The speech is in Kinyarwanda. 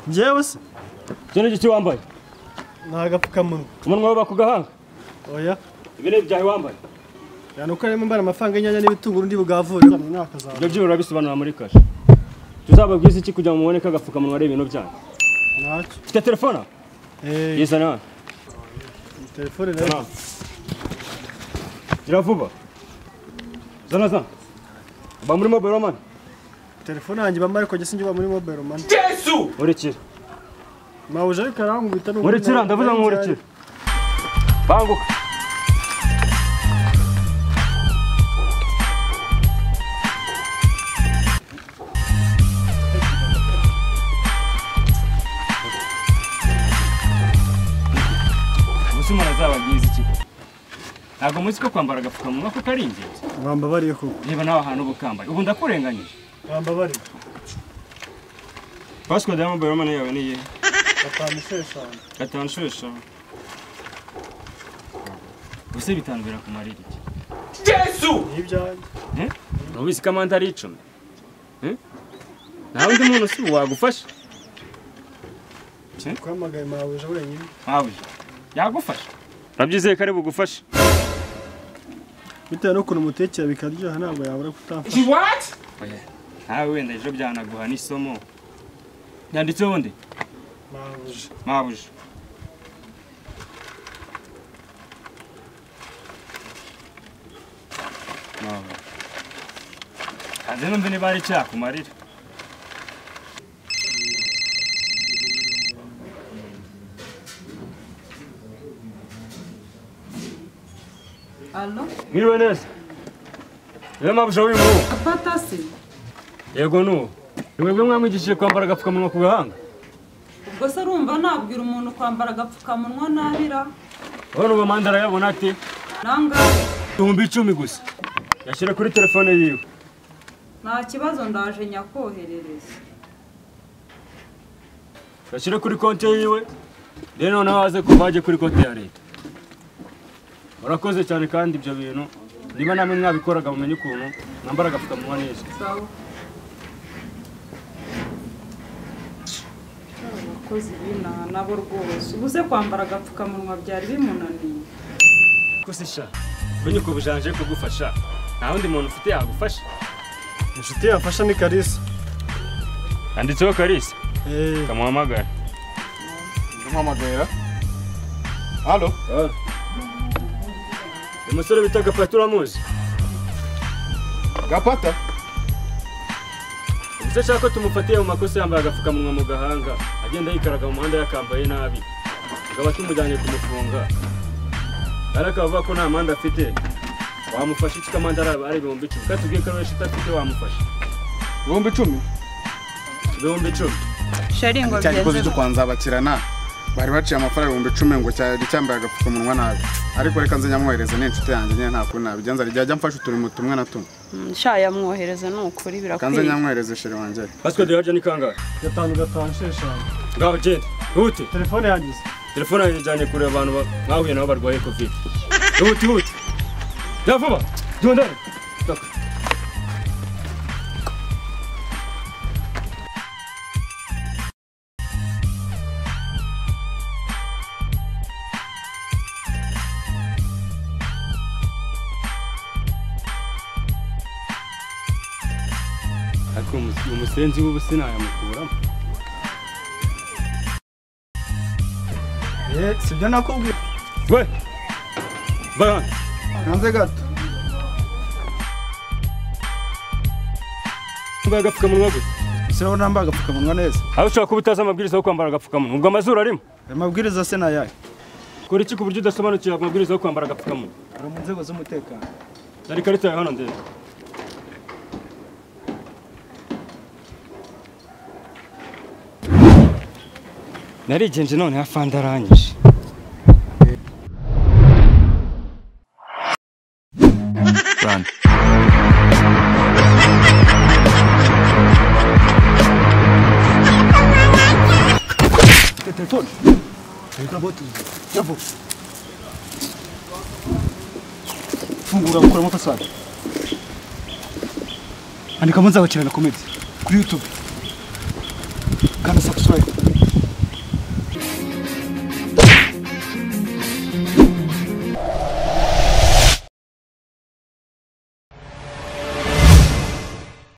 Njyewe se Jene giti wambaye nagapfukamunwa umunwa wawe bakugahanga oya ibine byawe wambaye yanuko arimo mbara amafaranga y'inyanya n'ibitunguru ndi bugavure mu mwaka zawe ibyo byura bisobanura muri kashe tuzababwiza iki kugira ngo mubone ko agapfukamunwa ari ibintu byanyu ntacyo ufite telefone yizana telefone rero gira vuba zana ba muri mobile money telefone yanjye bamara ariko gese njye ba muri mobile money Yesu urekira mawuje ariko arankubita no urekira ndavuze ngo urekira banguka Musumara zabagize iki ntabwo muzi ko kwambara agapfukamunwa ko kari ingenzi mwambabariye ko niba nawe ahantu ubukambaye ubu ndakurenganyije mwambabariye Pascal de mobile money yawe niye 5 5 Buse bitanu birakumarira iki Yesu ibyanjye Nubizi kamanda ari 10 Nawe ndi muntu si wagufasha kwamagaye mawuje wenyine Mawuje yagufasha Nabyizeye kare bugufasha bitewe n'ukuntu umutekera bikaryoha ntabwo yabura kutamfasha What Nawe wenda ejo byanaguha n'isomo Yanditseho nde Mawuje Kaze numve niba ari cyakumarira Allo? Mwiriwe neza Niwe mabusha w'imvubu Apatasi? Yego nuwo Niwebwe mwamwigishije kwambara agapfukamunwa ku gahanga Ubwo se urumva nabwira umuntu kwambara agapfukamunwa nabira? Wowe ubu mandara yabona ati Nangahe? 10,000 gusa Yashyira kuri telefone yiwe Nta kibazo ndaje nyakoherereza Yashyira kuri konti yiwe Rero noneho waze kuva ajye kuri konti ya leta Urakoze cyane kandi ibyo bintu niba namwe mwabikoraga mumenye ukuntu mwambara agapfukamunwa neza Sawa Abakozi b'inaha nabo rwose ubuze kwambara agapfukamunwa byari bimunaniye Kusisha Benye ko bujanje kugufasha nta wundi muntu ufite yagufasha inshuti yafasha ni Kalisa Anditseho Kalisa kamuhamagara Ndumuhamagara Allo Umusore bita Gapata uramuzi Gapata Ubuse ashaka ko tumufatiye mu makosa yambaye agapfukamunwa mu gahanga agenda yikaraga mu muhanda yakambaye nabi ngaba tumujyanye kumufunga ariko avuga ko nta manda afite wamufasha iki kamanda ari 10,000 katubwiye ko ari afite wamufasha 10,000 10,000 Sharingo cyangwa cyo kwanza bakirana bari baciye amafaranga 10,000 ngo cyambaye agapfukamunwa nabi ariko reka nze nyamwohereza n'inshuti yanjye nyine nta kuntu nabigenza ryajya mfasha uturimo tumwe na tumwe Sha yamwohereza n'ukuri birakwiye kanze nyamwohereza sheri wanjye Pascal de yaje ni kangahe 5 ngaho genda hute telefone yangize telefone yajyanye kure abantu bahuye nabo barwaye covid hute vuba genda Ako umusenzi w'ubusina yamukuramo sibyo nakubwiye we va hanze gato mbaga agapfukamunwa gute sinaho nambaga agapfukamunwa neza aho ushaka kuba utazi amabwiriza yo kwambara agapfukamunwa ubwo amazuru arimo amabwiriza se nayaye kora iki ku buryo udasobanukiwe amabwiriza yo kwambara agapfukamunwa ari mu nzego z'umutekano ari karita ya hano ndende narigenje none afande aranyishe Run. telefone reka bote yavo fungura ukora amafasaje andika munza bakirana komedi kuri YouTube kana subscribe